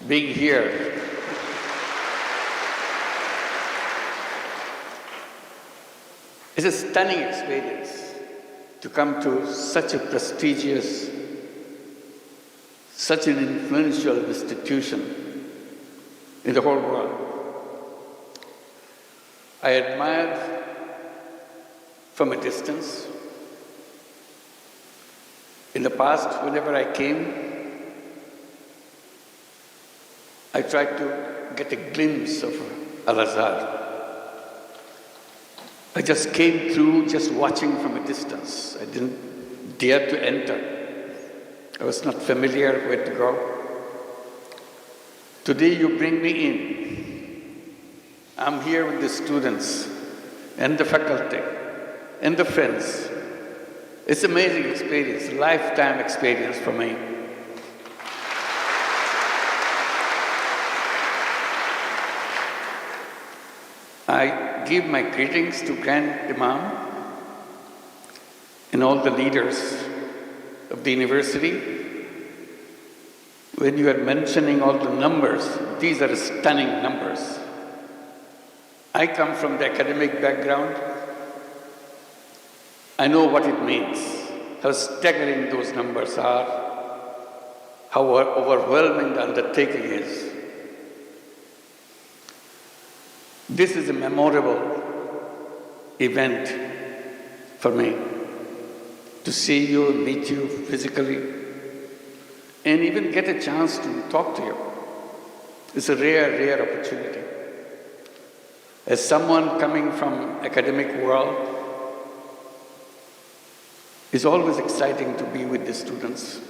being here. It's a stunning experience to come to such a prestigious, such an influential institution in the whole world. I admired from a distance. In the past, whenever I came, I tried to get a glimpse of Al-Azhar. I just came through just watching from a distance. I didn't dare to enter. I was not familiar where to go. Today you bring me in. I'm here with the students and the faculty and the friends. It's an amazing experience, a lifetime experience for me. I give my greetings to Grand Imam and all the leaders of the university. When you are mentioning all the numbers, these are stunning numbers. I come from the academic background. I know what it means, how staggering those numbers are, how overwhelming the undertaking is. This is a memorable event for me, to see you, meet you physically, and even get a chance to talk to you. It's a rare, rare opportunity. As someone coming from academic world, it's always exciting to be with the students.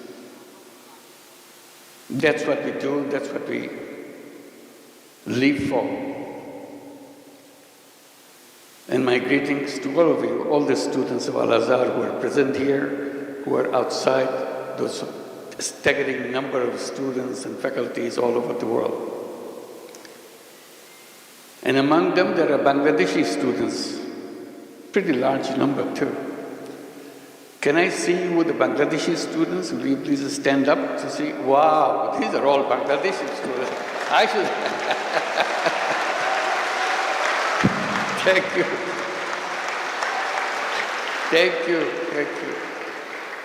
That's what we do, that's what we live for. And my greetings to all of you, all the students of Al-Azhar who are present here, who are outside, those staggering number of students and faculties all over the world. And among them, there are Bangladeshi students, pretty large number too. Can I see you with the Bangladeshi students? Will you please stand up to see? Wow, these are all Bangladeshi students. I should. Thank you. Thank you, thank you.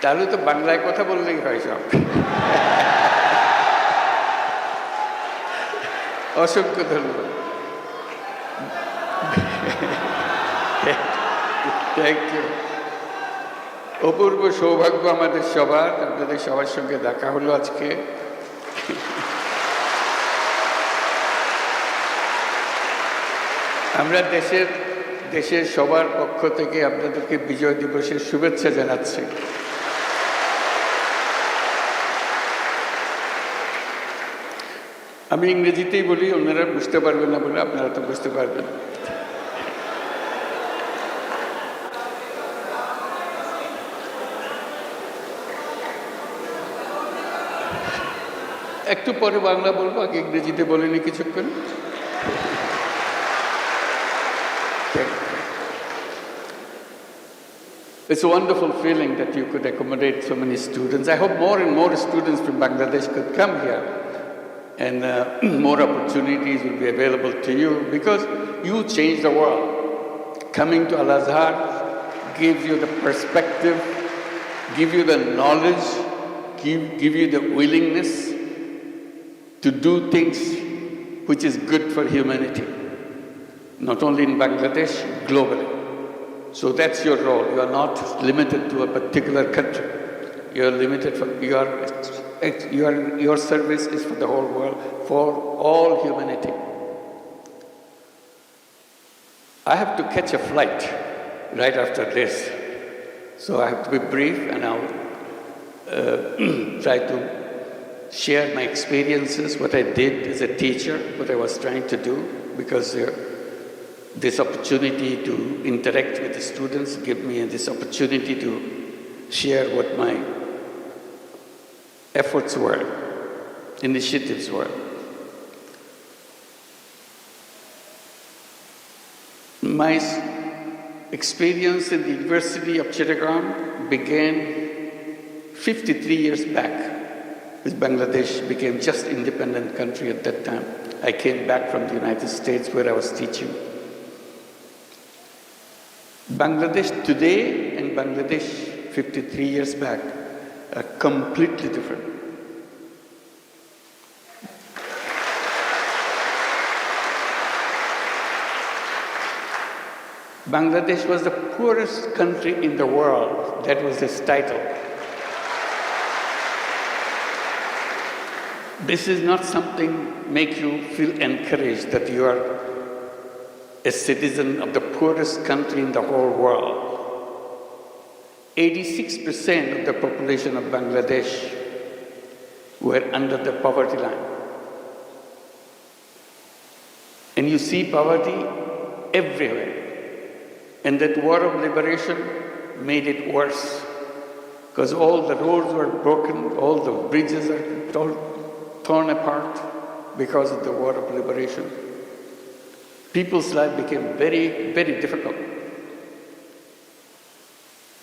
তাহলে তো বাংলায় কথা বললেই হয় সব। অসংখ্য ধন্যবাদ। Thank you. অপূর্ব সৌভাগ্য আমাদের সবার, আপনাদের সবার সঙ্গে দেখা হলো আজকে। আমরা দেশের সবার পক্ষ থেকে আপনাদেরকে বিজয় দিবসের শুভেচ্ছা জানাচ্ছি। আমি ইংরেজিতেই বলি, অন্যরা বুঝতে পারবেন না বলে আপনারা তো বুঝতে পারবেন। একটু পরে বাংলা বলবো, আগে ইংরেজিতে বলিনি কিছুক্ষণ। It's a wonderful feeling that you could accommodate so many students. I hope more and more students from Bangladesh could come here, and more opportunities will be available to you, because you change the world. Coming to Al-Azhar gives you the perspective, give you the knowledge, give you the willingness to do things which is good for humanity, not only in Bangladesh, globally. So that's your role. You are not limited to a particular country. You are limited for your service is for the whole world, for all humanity. I have to catch a flight right after this, so I have to be brief, and I'll try to share my experiences, what I did as a teacher, what I was trying to do, because this opportunity to interact with the students give me this opportunity to share what my efforts were, initiatives were. My experience in the University of Chittagong began 53 years back. which Bangladesh became just independent country at that time. I came back from the United States where I was teaching. Bangladesh today and Bangladesh 53 years back are completely different. Bangladesh was the poorest country in the world. That was its title. This is not something make you feel encouraged that you are a citizen of the poorest country in the whole world. 86% of the population of Bangladesh were under the poverty line. And you see poverty everywhere. And that war of liberation made it worse, because all the roads were broken, all the bridges are torn apart because of the war of liberation. People's life became very, very difficult.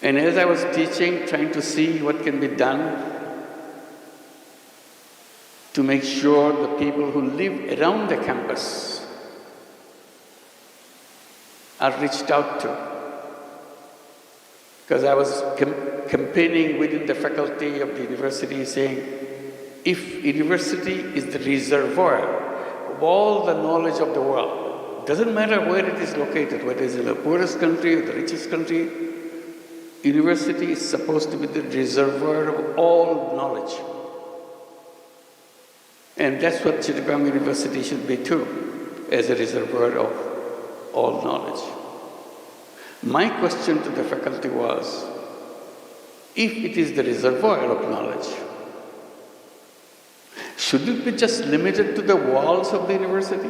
And as I was teaching, trying to see what can be done to make sure the people who live around the campus are reached out to. Because I was campaigning within the faculty of the university saying, if university is the reservoir of all the knowledge of the world, doesn't matter where it is located, whether it is in the poorest country or the richest country, university is supposed to be the reservoir of all knowledge. And that's what Chittagong University should be too, as a reservoir of all knowledge. My question to the faculty was, if it is the reservoir of knowledge, should it be just limited to the walls of the university?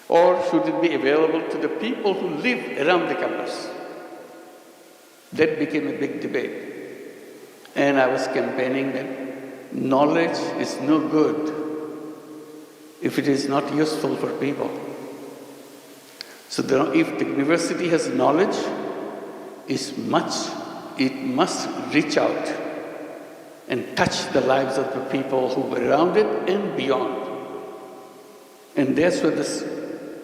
Or should it be available to the people who live around the campus? That became a big debate. And I was campaigning that knowledge is no good if it is not useful for people. So if the university has knowledge, it must reach out and touch the lives of the people who were around it and beyond. And that's what this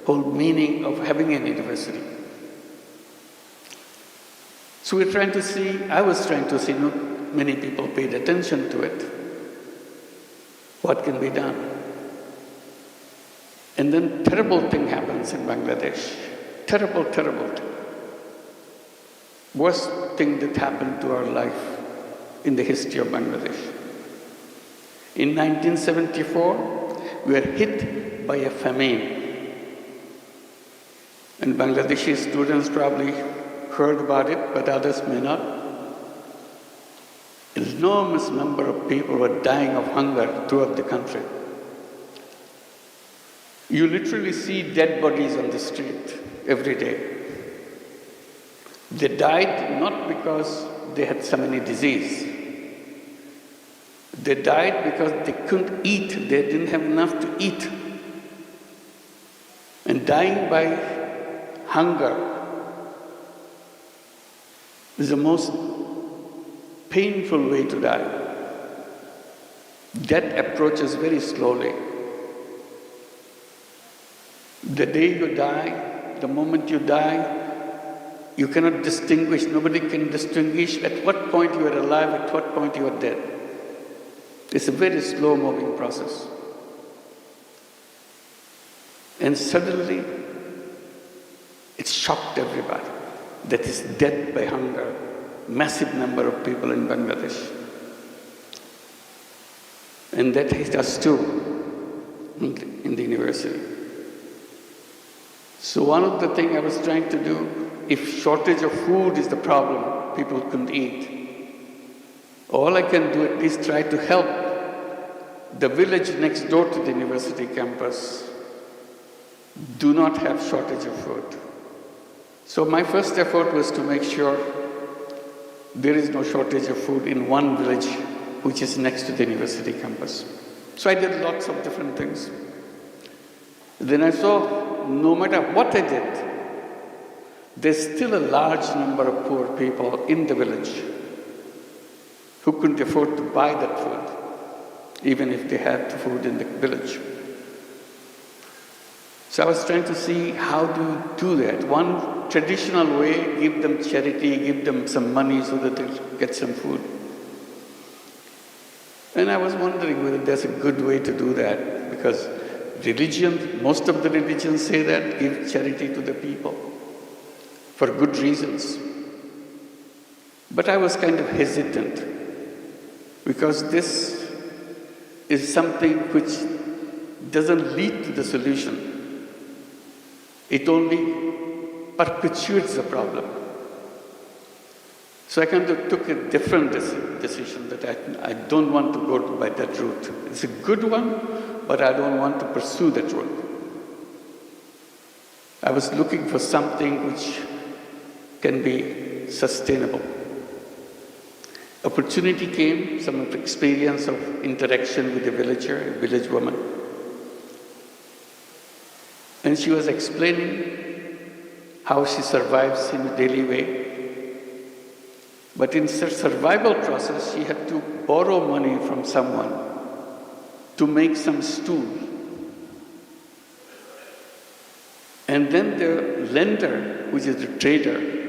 whole meaning of having a university. So I was trying to see, not many people paid attention to it. What can be done? And then terrible thing happens in Bangladesh. Terrible, terrible thing. Worst thing that happened to our life in the history of Bangladesh. In 1974, we were hit by a famine. And Bangladeshi students probably heard about it, but others may not. An enormous number of people were dying of hunger throughout the country. You literally see dead bodies on the street every day. They died not because they had some any disease. They died because they couldn't eat. They didn't have enough to eat. And dying by hunger is the most painful way to die. Death approaches very slowly. The day you die, the moment you die, you cannot distinguish, nobody can distinguish at what point you are alive, at what point you are dead. It's a very slow-moving process. And suddenly, it shocked everybody. That is death by hunger. Massive number of people in Bangladesh. And that hit us too in the university. So one of the things I was trying to do, if shortage of food is the problem, people couldn't eat. All I can do at least try to help the village next door to the university campus do not have shortage of food. So my first effort was to make sure there is no shortage of food in one village which is next to the university campus. So I did lots of different things. Then I saw no matter what I did, there's still a large number of poor people in the village who couldn't afford to buy that food, even if they had the food in the village. So I was trying to see how do you do that. One traditional way, give them charity, give them some money so that they get some food. And I was wondering whether there's a good way to do that, because religion, most of the religions say that, give charity to the people for good reasons. But I was kind of hesitant, because this is something which doesn't lead to the solution. It only perpetuates the problem. So I kind of took a different decision that I don't want to go by that route. It's a good one, but I don't want to pursue that route. I was looking for something which can be sustainable. Opportunity came, some of experience of interaction with a villager, a village woman. And she was explaining how she survives in a daily way. But in her survival process, she had to borrow money from someone to make some stool. And then the lender, which is the trader,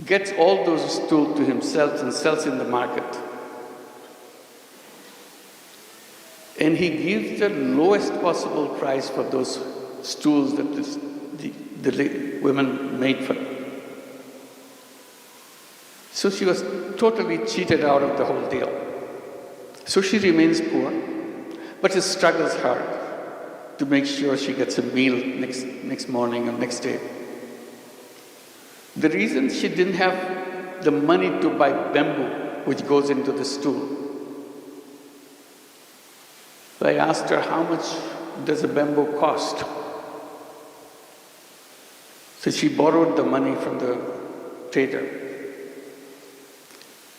gets all those stools to himself and sells in the market. And he gives the lowest possible price for those stools that the women made for him. So she was totally cheated out of the whole deal. So she remains poor, but she struggles hard to make sure she gets a meal next morning or next day. The reason she didn't have the money to buy bamboo, which goes into the stool. I asked her, how much does a bamboo cost? So she borrowed the money from the trader.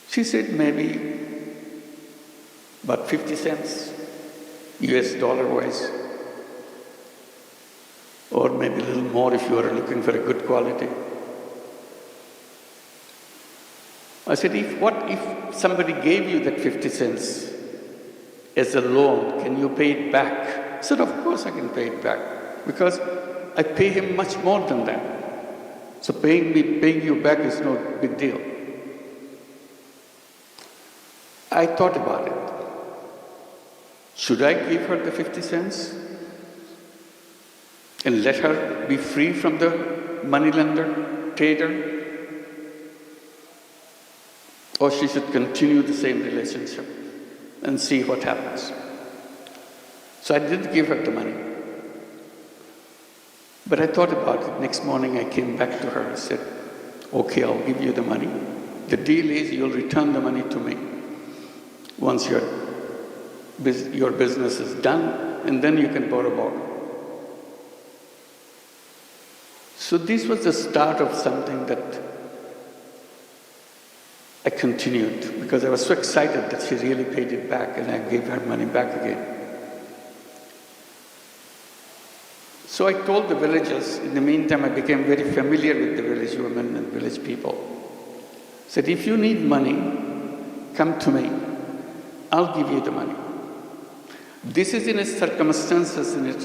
She said maybe about 50 cents, US dollar wise, or maybe a little more if you are looking for a good quality. I said, what if somebody gave you that 50 cents as a loan, can you pay it back? I said, of course I can pay it back, because I pay him much more than that. So paying you back is no big deal. I thought about it. Should I give her the 50 cents and let her be free from the moneylender, trader? Or she should continue the same relationship and see what happens. So I did give her the money. But I thought about it. Next morning I came back to her and said, okay, I'll give you the money. The deal is you'll return the money to me once your business is done, and then you can borrow more. So this was the start of something that I continued, because I was so excited that she really paid it back, and I gave her money back again. So I told the villagers, in the meantime I became very familiar with the village women and village people. I said, if you need money, come to me. I'll give you the money. This is in a circumstances, in an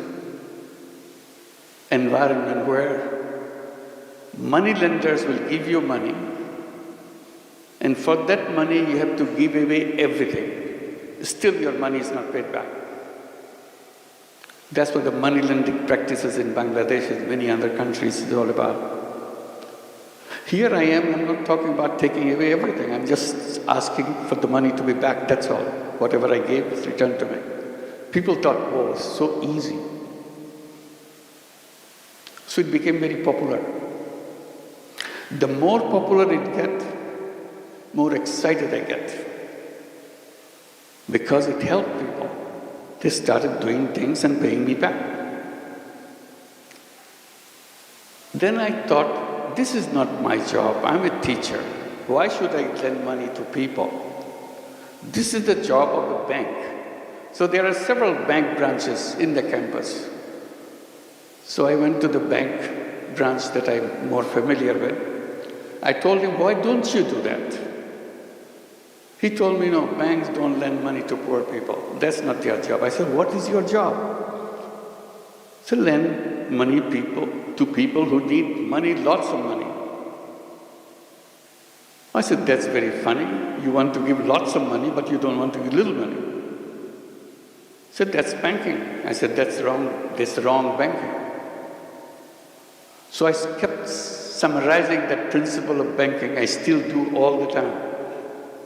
environment where money lenders will give you money, and for that money you have to give away everything. Still your money is not paid back. That's what the money lending practices in Bangladesh and many other countries is all about. Here I am, I'm not talking about taking away everything. I'm just asking for the money to be back, that's all. Whatever I gave is returned to me. People thought, oh, it's so easy. So it became very popular. The more popular it gets, more excited I get. Because it helped people. They started doing things and paying me back. Then I thought, this is not my job. I'm a teacher. Why should I lend money to people? This is the job of a bank. So there are several bank branches in the campus. So I went to the bank branch that I'm more familiar with. I told him, why don't you do that? He told me, no, banks don't lend money to poor people. That's not their job. I said, what is your job? So lend money to people who need money, lots of money. I said, that's very funny. You want to give lots of money, but you don't want to give little money. He said, that's banking. I said, that's wrong. That's wrong banking. So I kept summarizing that principle of banking. I still do all the time.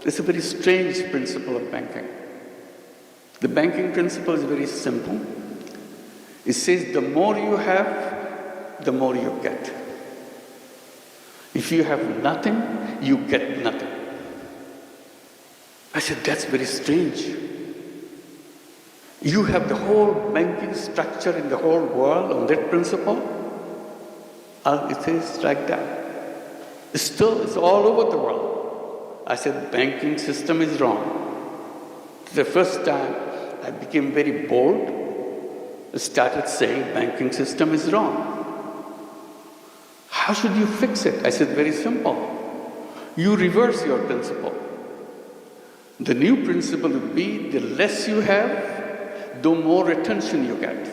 It's a very strange principle of banking. The banking principle is very simple. It says the more you have, the more you get. If you have nothing, you get nothing. I said, that's very strange. You have the whole banking structure in the whole world on that principle? It is like that. Still, it's all over the world. I said, banking system is wrong. The first time I became very bold, I started saying banking system is wrong. How should you fix it? I said, very simple. You reverse your principle. The new principle would be the less you have, the more retention you get.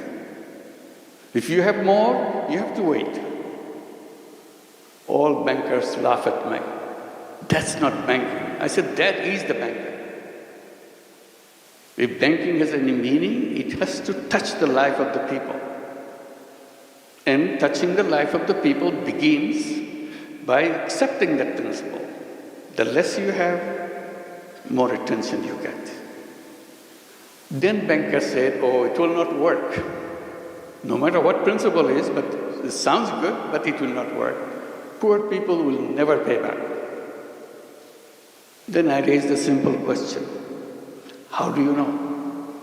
If you have more, you have to wait. All bankers laugh at me. That's not banking. I said, that is the banking. If banking has any meaning, it has to touch the life of the people. And touching the life of the people begins by accepting that principle. The less you have, more attention you get. Then bankers said, oh, it will not work. No matter what principle is, but it sounds good, but it will not work. Poor people will never pay back. Then I raised a simple question. How do you know?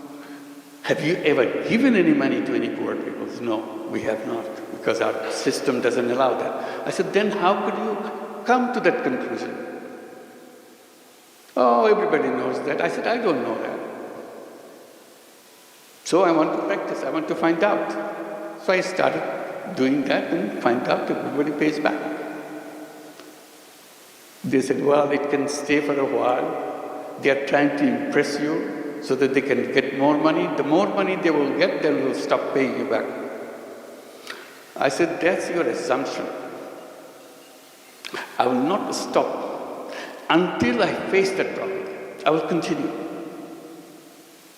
Have you ever given any money to any poor people? No, we have not, because our system doesn't allow that. I said, then how could you come to that conclusion? Oh, everybody knows that. I said, I don't know that. So I want to practice, I want to find out. So I started doing that and find out that everybody pays back. They said, well, it can stay for a while. They are trying to impress you so that they can get more money. The more money they will get, they will stop paying you back. I said, that's your assumption. I will not stop until I face that problem. I will continue.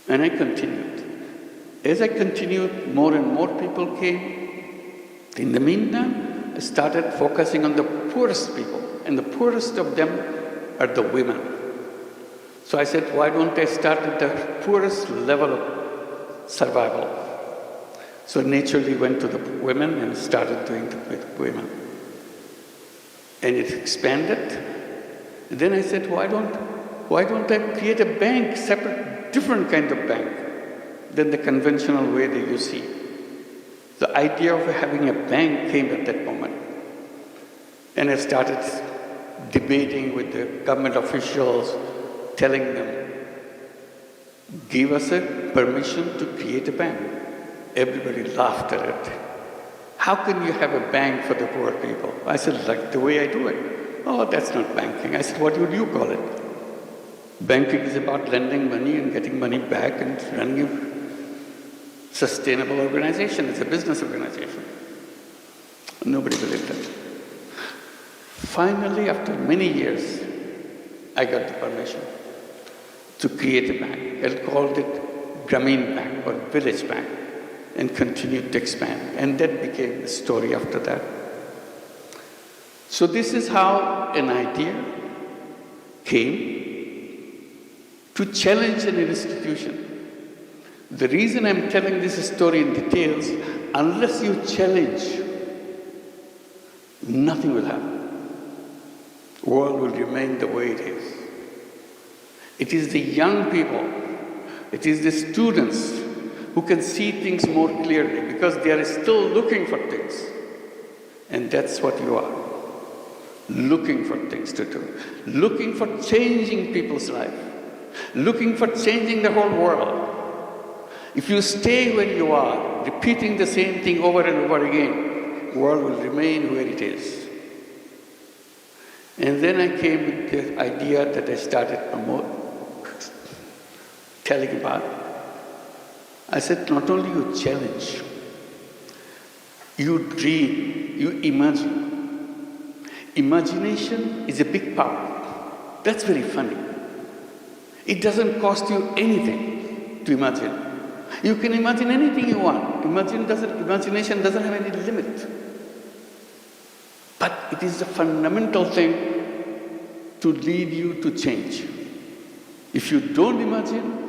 And I continued. As I continued, more and more people came. In the meantime, I started focusing on the poorest people. And the poorest of them are the women. So I said, why don't I start at the poorest level of survival? So naturally went to the women and started doing it with women. And it expanded. And then I said, why don't I create a bank, separate, different kind of bank than the conventional way that you see? The idea of having a bank came at that moment. And I started debating with the government officials, telling them, give us a permission to create a bank. Everybody laughed at it. How can you have a bank for the poor people? I said, like the way I do it. Oh, that's not banking. I said, what would you call it? Banking is about lending money and getting money back and running a sustainable organization. It's a business organization. Nobody believed it. Finally, after many years, I got the permission to create a bank. I called it Grameen Bank or Village Bank and continued to expand. And that became the story after that. So this is how an idea came to challenge an institution. The reason I'm telling this story in details, unless you challenge, nothing will happen. The world will remain the way it is. It is the young people, it is the students who can see things more clearly because they are still looking for things. And that's what you are. Looking for things to do. Looking for changing people's life. Looking for changing the whole world. If you stay where you are, repeating the same thing over and over again, the world will remain where it is. And then I came with the idea that I started telling about. I said, not only you challenge, you dream, you imagine. Imagination is a big power. That's very funny. It doesn't cost you anything to imagine. You can imagine anything you want. Imagination doesn't have any limit. But it is the fundamental thing to lead you to change. If you don't imagine,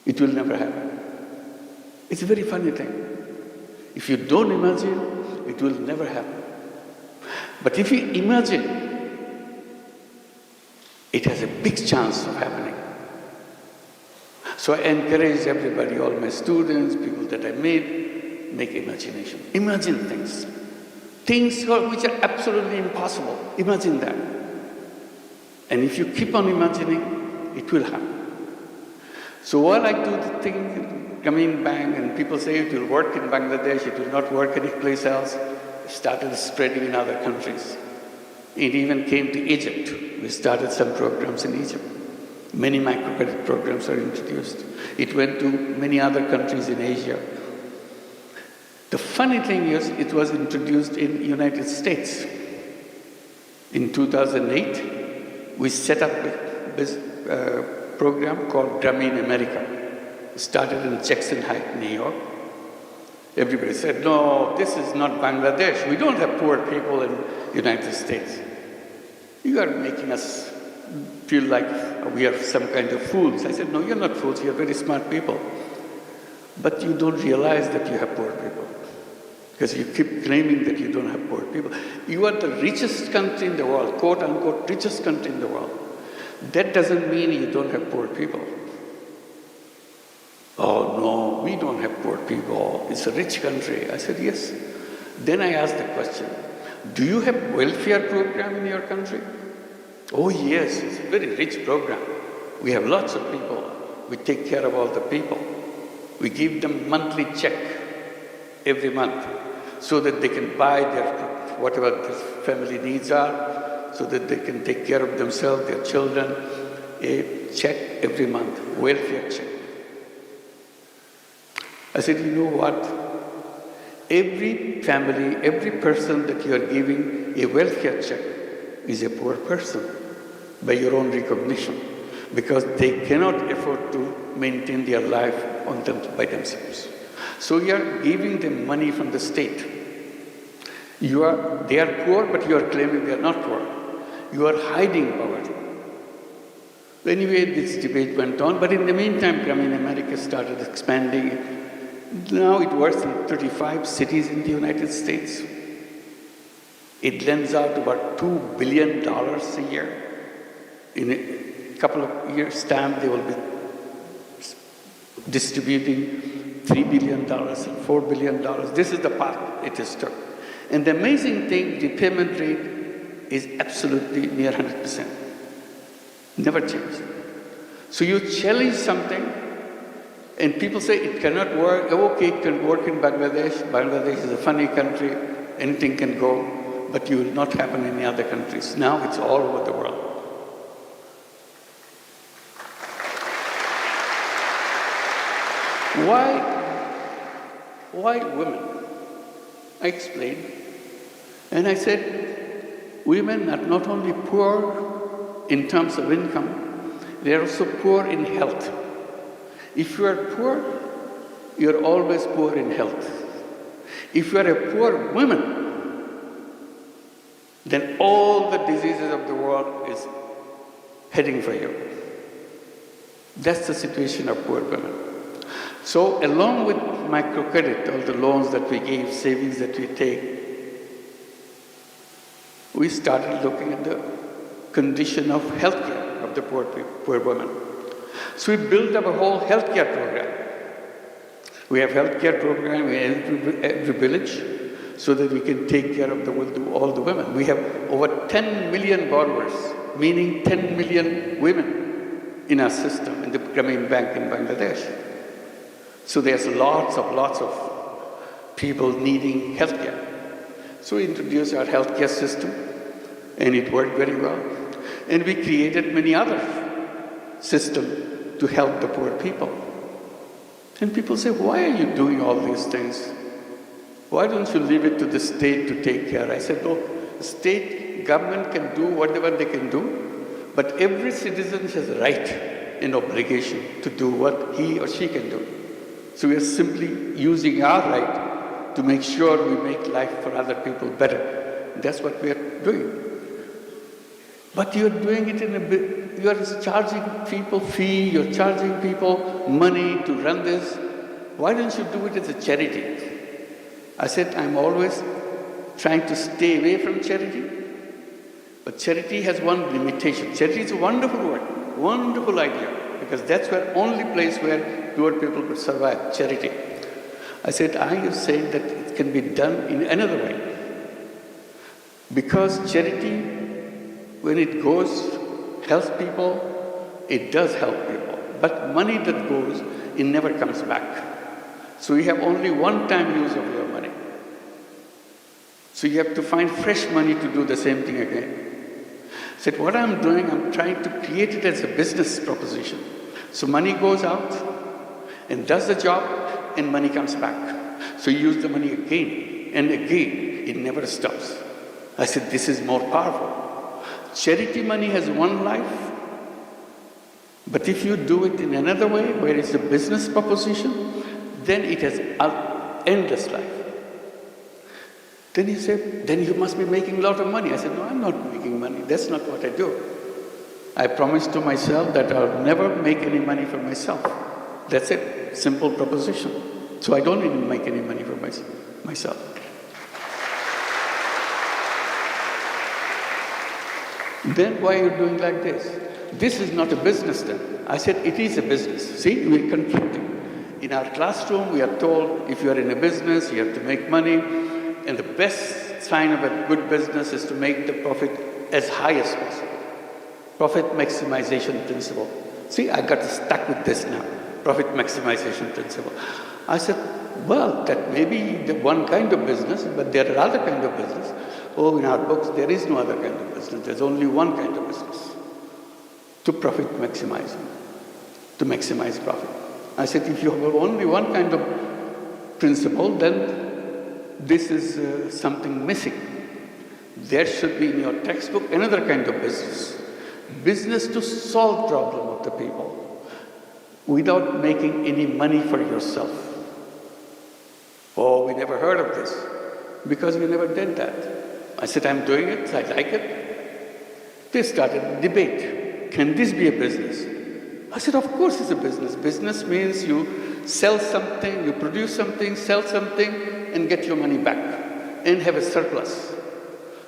it will never happen. It's a very funny thing. If you don't imagine, it will never happen. But if you imagine, it has a big chance of happening. So I encourage everybody, all my students, people that I meet, make imagination. Imagine things. Things which are absolutely impossible. Imagine that. And if you keep on imagining, it will happen. So while I do the thing in Grameen Bank and people say it will work in Bangladesh, it will not work any place else, it started spreading in other countries. It even came to Egypt. We started some programs in Egypt. Many microcredit programs are introduced. It went to many other countries in Asia. The funny thing is, it was introduced in the United States. In 2008, we set up this program called Grameen America. It started in Jackson Heights, New York. Everybody said, no, this is not Bangladesh. We don't have poor people in the United States. You are making us feel like we are some kind of fools. I said, no, you're not fools. You're very smart people. But you don't realize that you have poor people. Because you keep claiming that you don't have poor people. You are the richest country in the world, quote unquote, richest country in the world. That doesn't mean you don't have poor people. Oh no, we don't have poor people. It's a rich country. I said, yes. Then I asked the question, do you have welfare program in your country? Oh yes, it's a very rich program. We have lots of people. We take care of all the people. We give them monthly check every month so that they can buy their whatever their family needs are, so that they can take care of themselves, their children. A check every month, welfare check. I said, you know what? Every family, every person that you are giving a welfare check is a poor person by your own recognition, because they cannot afford to maintain their life on them by themselves. So you are giving them money from the state. They are poor, but you are claiming they are not poor. You are hiding poverty. Anyway, this debate went on, but in the meantime, Grameen America started expanding. Now it works in 35 cities in the United States. It lends out about $2 billion a year. In a couple of years' time, they will be distributing $3 billion and $4 billion. This is the path it has took. And the amazing thing, the payment rate is absolutely near 100%. Never changed. So you challenge something, and people say it cannot work. Okay, it can work in Bangladesh. Bangladesh is a funny country. Anything can go, but it will not happen in any other countries. Now it's all over the world. Why women? I explained. And I said, women are not only poor in terms of income, they are also poor in health. If you are poor, you are always poor in health. If you are a poor woman, then all the diseases of the world is heading for you. That's the situation of poor women. So along with microcredit, all the loans that we gave, savings that we take, we started looking at the condition of healthcare of the poor women. So we built up a whole healthcare program. We have healthcare program in every village so that we can take care of all the women. We have over 10 million borrowers, meaning 10 million women in our system, in the Grameen Bank in Bangladesh. So there's lots of people needing healthcare. So we introduced our healthcare system. And it worked very well. And we created many other systems to help the poor people. And people say, why are you doing all these things? Why don't you leave it to the state to take care? I said, oh, state government can do whatever they can do, but every citizen has a right and obligation to do what he or she can do. So we are simply using our right to make sure we make life for other people better. That's what we are doing. But you're doing it in a bit, you are charging people fee, you're charging people money to run this. Why don't you do it as a charity? I said, I'm always trying to stay away from charity, but charity has one limitation. Charity is a wonderful word, wonderful idea, because that's the only place where poor people could survive, charity. I said, I am saying that it can be done in another way. Because charity, when it goes, helps people, it does help people. But money that goes, it never comes back. So you have only one-time use of your money. So you have to find fresh money to do the same thing again. I said, what I'm doing, I'm trying to create it as a business proposition. So money goes out and does the job and money comes back. So you use the money again and again. It never stops. I said, this is more powerful. Charity money has one life, but if you do it in another way, where it's a business proposition, then it has an endless life. Then he said, then you must be making a lot of money. I said, no, I'm not making money. That's not what I do. I promised to myself that I'll never make any money for myself. That's it, simple proposition. So I don't even make any money for myself. Then why are you doing like this? This is not a business then. I said, it is a business. See, we're conflicting. In our classroom, we are told if you are in a business, you have to make money, and the best sign of a good business is to make the profit as high as possible. Profit maximization principle. See, I got stuck with this now, profit maximization principle. I said, well, that may be the one kind of business, but there are other kind of business. Oh, in our books, there is no other kind of business. There's only one kind of business. To profit maximize, to maximize profit. I said, if you have only one kind of principle, then this is something missing. There should be in your textbook another kind of business. Business to solve problem of the people without making any money for yourself. Oh, we never heard of this because we never did that. I said, I'm doing it, I like it. They started a debate. Can this be a business? I said, of course it's a business. Business means you sell something, you produce something, sell something, and get your money back and have a surplus.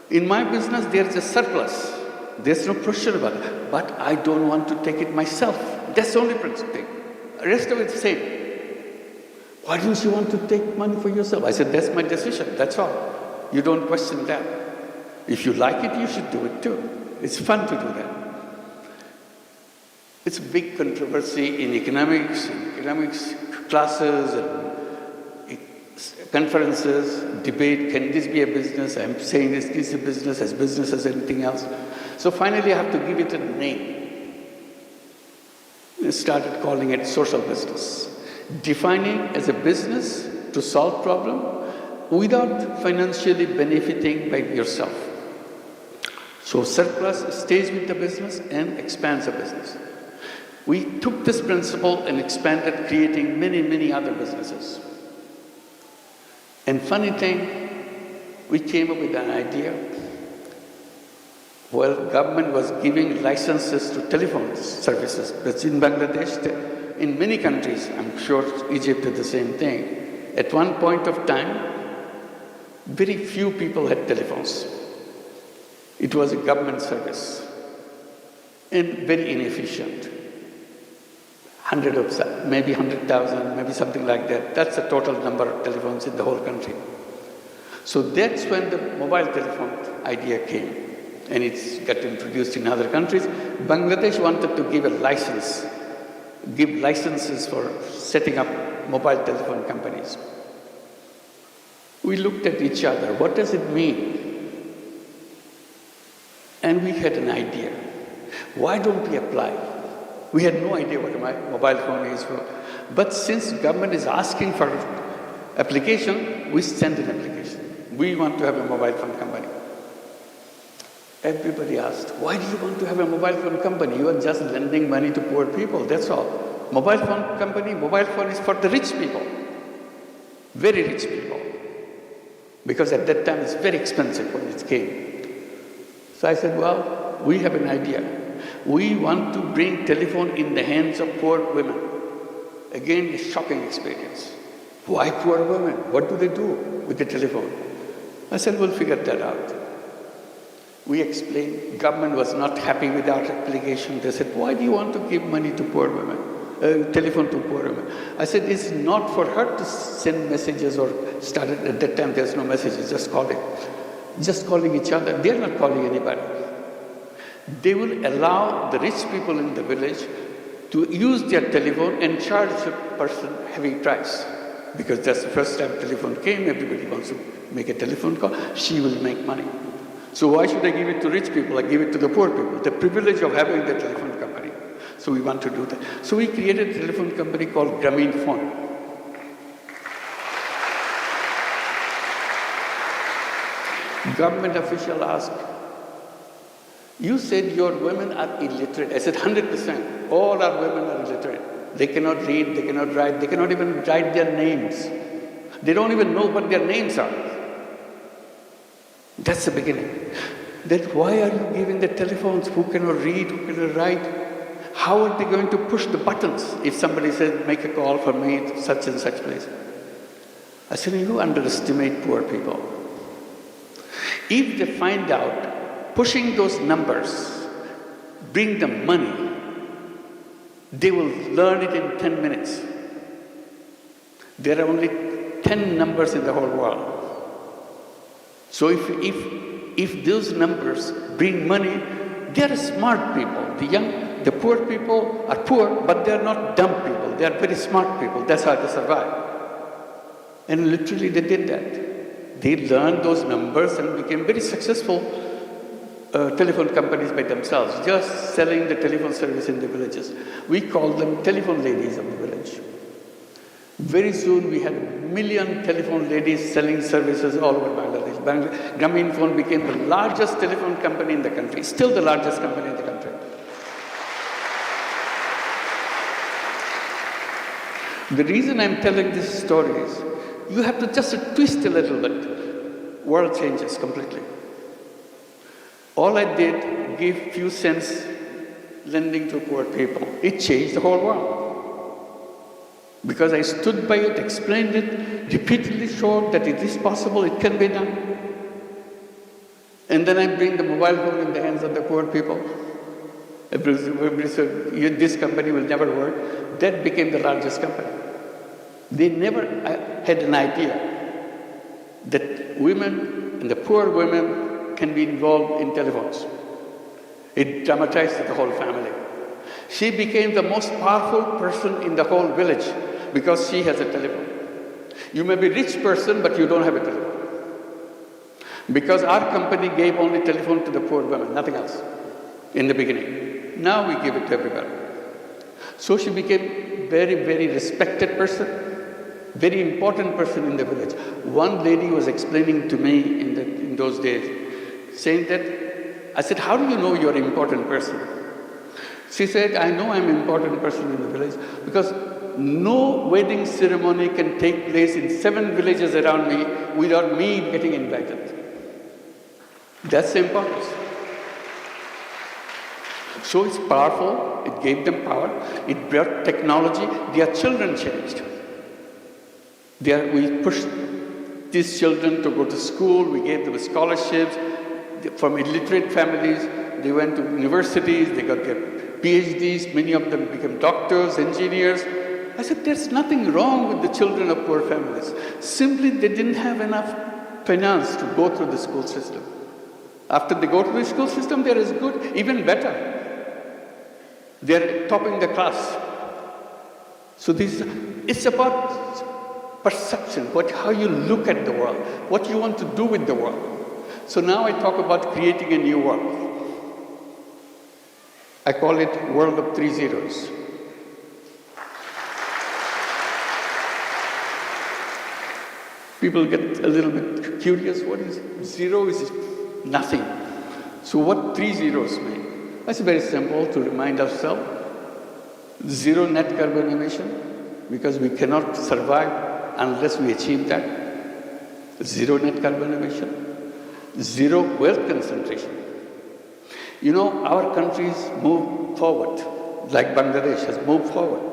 In my business, there's a surplus. There's no question about it. But I don't want to take it myself. That's the only thing. The rest of it's the same. Why don't you want to take money for yourself? I said, that's my decision. That's all. You don't question that. If you like it, you should do it too. It's fun to do that. It's a big controversy in economics classes and conferences, debate, can this be a business? I'm saying this is a business, as business as anything else. So finally I have to give it a name. I started calling it social business. Defining as a business to solve problem without financially benefiting by yourself. So surplus stays with the business and expands the business. We took this principle and expanded, creating many, many other businesses. And funny thing, we came up with an idea. Well, government was giving licenses to telephone services. That's in Bangladesh, in many countries, I'm sure Egypt did the same thing. At one point of time, very few people had telephones. It was a government service and very inefficient. Maybe 100,000, maybe something like that. That's the total number of telephones in the whole country. So that's when the mobile telephone idea came, and it's got introduced in other countries. Bangladesh wanted to give a license, give licenses for setting up mobile telephone companies. We looked at each other. What does it mean? And we had an idea. Why don't we apply? We had no idea what a mobile phone is for. But since government is asking for application, we send an application. We want to have a mobile phone company. Everybody asked, why do you want to have a mobile phone company? You are just lending money to poor people, that's all. Mobile phone company, mobile phone is for the rich people. Very rich people. Because at that time it's very expensive when it came. So I said, well, we have an idea. We want to bring telephone in the hands of poor women. Again, a shocking experience. Why poor women? What do they do with the telephone? I said, we'll figure that out. We explained, government was not happy with our application. They said, why do you want to give money to poor women, telephone to poor women? I said, it's not for her to send messages or start it. At that time there's no messages, just calling. Just calling each other. They're not calling anybody. They will allow the rich people in the village to use their telephone and charge a person heavy price. Because that's the first time telephone came, everybody wants to make a telephone call, she will make money. So why should I give it to rich people? I give it to the poor people, the privilege of having the telephone company. So we want to do that. So we created a telephone company called Grameenphone. Government official asked, you said your women are illiterate. I said 100%. All our women are illiterate. They cannot read, they cannot write, they cannot even write their names. They don't even know what their names are. That's the beginning. Then why are you giving the telephones? Who cannot read, who cannot write? How are they going to push the buttons if somebody says, make a call for me to such and such place? I said, you underestimate poor people. If they find out pushing those numbers bring them money, they will learn it in 10 minutes. There are only 10 numbers in the whole world. So if those numbers bring money, they are smart people. The poor people are poor, but they are not dumb people. They are very smart people. That's how they survive. And literally they did that. They learned those numbers and became very successful telephone companies by themselves, just selling the telephone service in the villages. We call them telephone ladies of the village. Very soon we had 1 million telephone ladies selling services all over Bangladesh. Grameenphone became the largest telephone company in the country, still the largest company in the country. The reason I'm telling this story is, you have to just twist a little bit. World changes completely. All I did, give few cents lending to poor people. It changed the whole world. Because I stood by it, explained it, repeatedly showed that it is possible, it can be done. And then I bring the mobile phone in the hands of the poor people. Everybody said, this company will never work. That became the largest company. They never had an idea that women and the poor women can be involved in telephones. It dramatized the whole family. She became the most powerful person in the whole village because she has a telephone. You may be a rich person, but you don't have a telephone. Because our company gave only telephone to the poor women, nothing else, in the beginning. Now we give it to everybody. So she became very, very respected person, very important person in the village. One lady was explaining to me in those days, saying that, I said, how do you know you're an important person? She said, I know I'm an important person in the village because no wedding ceremony can take place in 7 villages around me without me getting invited. That's the importance. So it's powerful, it gave them power, it brought technology, their children changed. We pushed these children to go to school, we gave them scholarships. From illiterate families, they went to universities, they got their PhDs, many of them became doctors, engineers. I said, there's nothing wrong with the children of poor families. Simply, they didn't have enough finance to go through the school system. After they go to the school system, they're as good, even better. They're topping the class. So it's about perception, how you look at the world, what you want to do with the world. So now I talk about creating a new world. I call it world of 3 zeros. People get a little bit curious. What is zero? Is nothing. So what 3 zeros mean? That's very simple to remind ourselves. Zero net carbon emission, because we cannot survive unless we achieve that. Zero net carbon emission. Zero wealth concentration. You know, our countries move forward, like Bangladesh has moved forward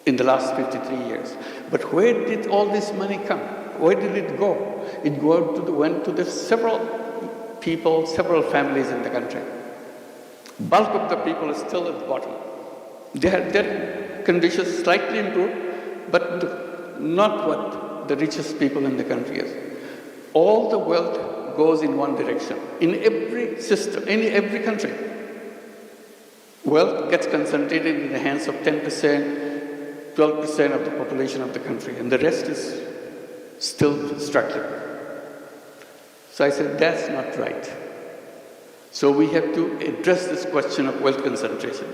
in the last 53 years. But where did all this money come? Where did it go? It went to the several people, several families in the country. Bulk of the people is still at the bottom. Their conditions slightly improved, but not what the richest people in the country is. All the wealth goes in one direction. In every system, in every country, wealth gets concentrated in the hands of 10%, 12% of the population of the country, and the rest is still struggling. So I said, that's not right. So we have to address this question of wealth concentration.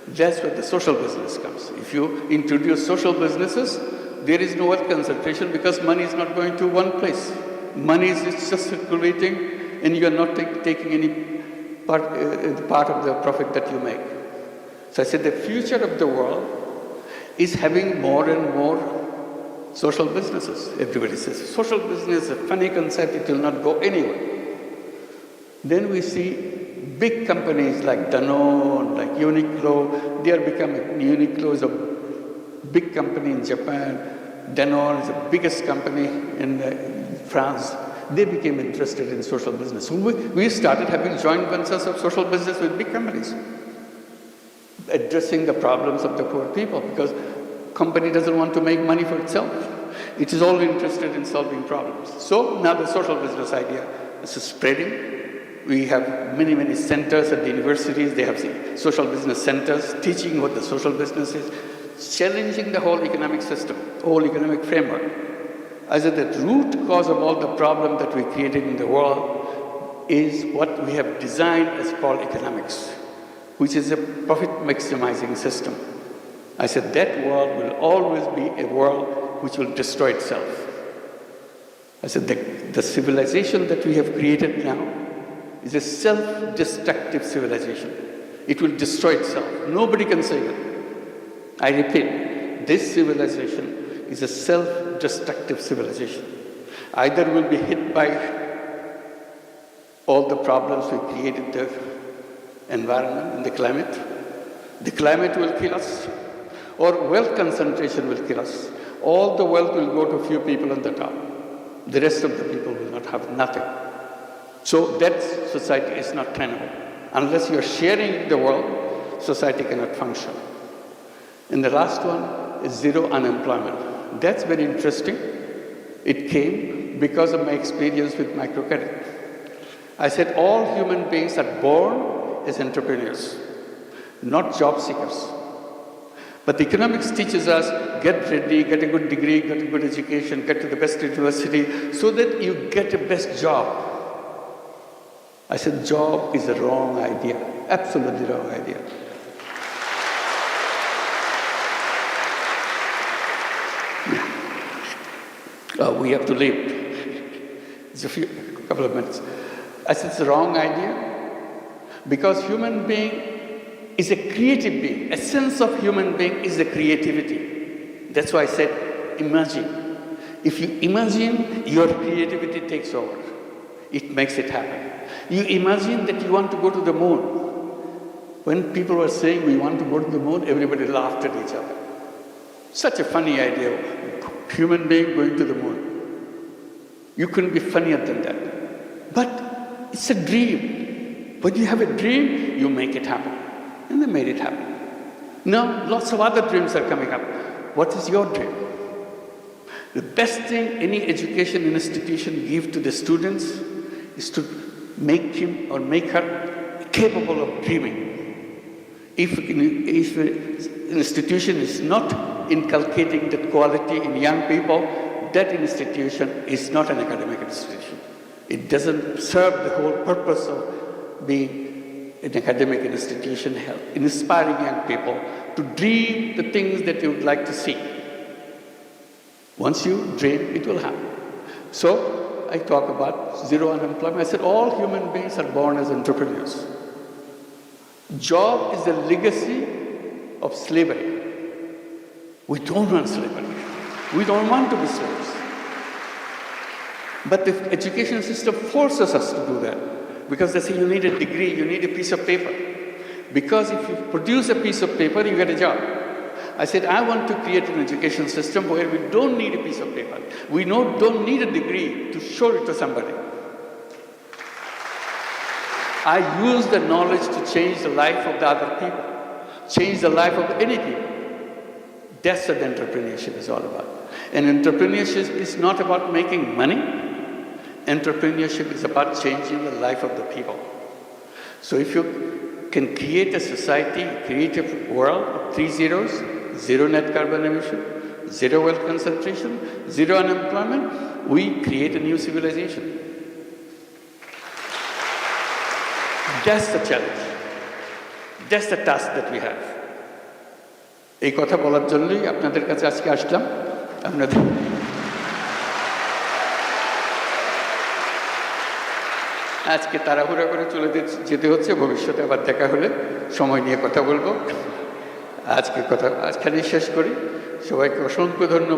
That's where the social business comes. If you introduce social businesses, there is no wealth concentration because money is not going to one place. Money is just circulating and you are not taking any part of the profit that you make. So I said the future of the world is having more and more social businesses. Everybody says, social business is a funny concept, it will not go anywhere. Then we see big companies like Danone, like Uniqlo, they are becoming, Uniqlo is a big company in Japan, Danone is the biggest company in France. They became interested in social business. So we started having joint ventures of social business with big companies, addressing the problems of the poor people, because company doesn't want to make money for itself. It is all interested in solving problems. So now the social business idea is spreading. We have many, many centers at the universities. They have social business centers teaching what the social business is, challenging the whole economic system, whole economic framework. I said the root cause of all the problem that we created in the world is what we have designed as called economics, which is a profit maximizing system. I said that world will always be a world which will destroy itself. I said the civilization that we have created now is a self-destructive civilization. It will destroy itself. Nobody can save it. I repeat, this civilization is a self-destructive civilization. Either we'll be hit by all the problems we created, the environment and the climate will kill us, or wealth concentration will kill us. All the wealth will go to a few people on the top. The rest of the people will not have nothing. So that society is not tenable. Unless you're sharing the world, society cannot function. And the last one is zero unemployment. That's very interesting. It came because of my experience with microcredit. I said all human beings are born as entrepreneurs, not job seekers. But economics teaches us, get ready, get a good degree, get a good education, get to the best university, so that you get the best job. I said, job is a wrong idea, absolutely wrong idea. We have to leave. It's a couple of minutes. I said, it's a wrong idea because human being is a creative being. Essence of human being is the creativity. That's why I said, imagine. If you imagine, your creativity takes over. It makes it happen. You imagine that you want to go to the moon. When people were saying we want to go to the moon, everybody laughed at each other. Such a funny idea, human being going to the moon. You couldn't be funnier than that. But it's a dream. When you have a dream, you make it happen. And they made it happen. Now, lots of other dreams are coming up. What is your dream? The best thing any education institution gives to the students is to make him or make her capable of dreaming. If an institution is not inculcating that quality in young people, that institution is not an academic institution. It doesn't serve the whole purpose of being an academic institution, inspiring young people to dream the things that you would like to see. Once you dream, it will happen. So I talk about zero unemployment. I said all human beings are born as entrepreneurs. Job is a legacy of slavery. We don't want slavery. We don't want to be slaves. But the education system forces us to do that because they say you need a degree, you need a piece of paper. Because if you produce a piece of paper, you get a job. I said, I want to create an education system where we don't need a piece of paper. We don't need a degree to show it to somebody. I use the knowledge to change the life of the other people, change the life of any people. That's what entrepreneurship is all about. And entrepreneurship is not about making money. Entrepreneurship is about changing the life of the people. So if you can create a society, create a world of 3 zeros, zero net carbon emission, zero wealth concentration, zero unemployment, we create a new civilization. That's the challenge. That's the task that we have. এই কথা বলার জন্যই আপনাদের কাছে আজকে আসলাম। আপনাদের আজকে তাড়াহুড়া করে চলে যেতে হচ্ছে, ভবিষ্যতে আবার দেখা হলে সময় নিয়ে কথা বলবো। আজকে কথা আজখানেই শেষ করি। সবাইকে অসংখ্য ধন্যবাদ।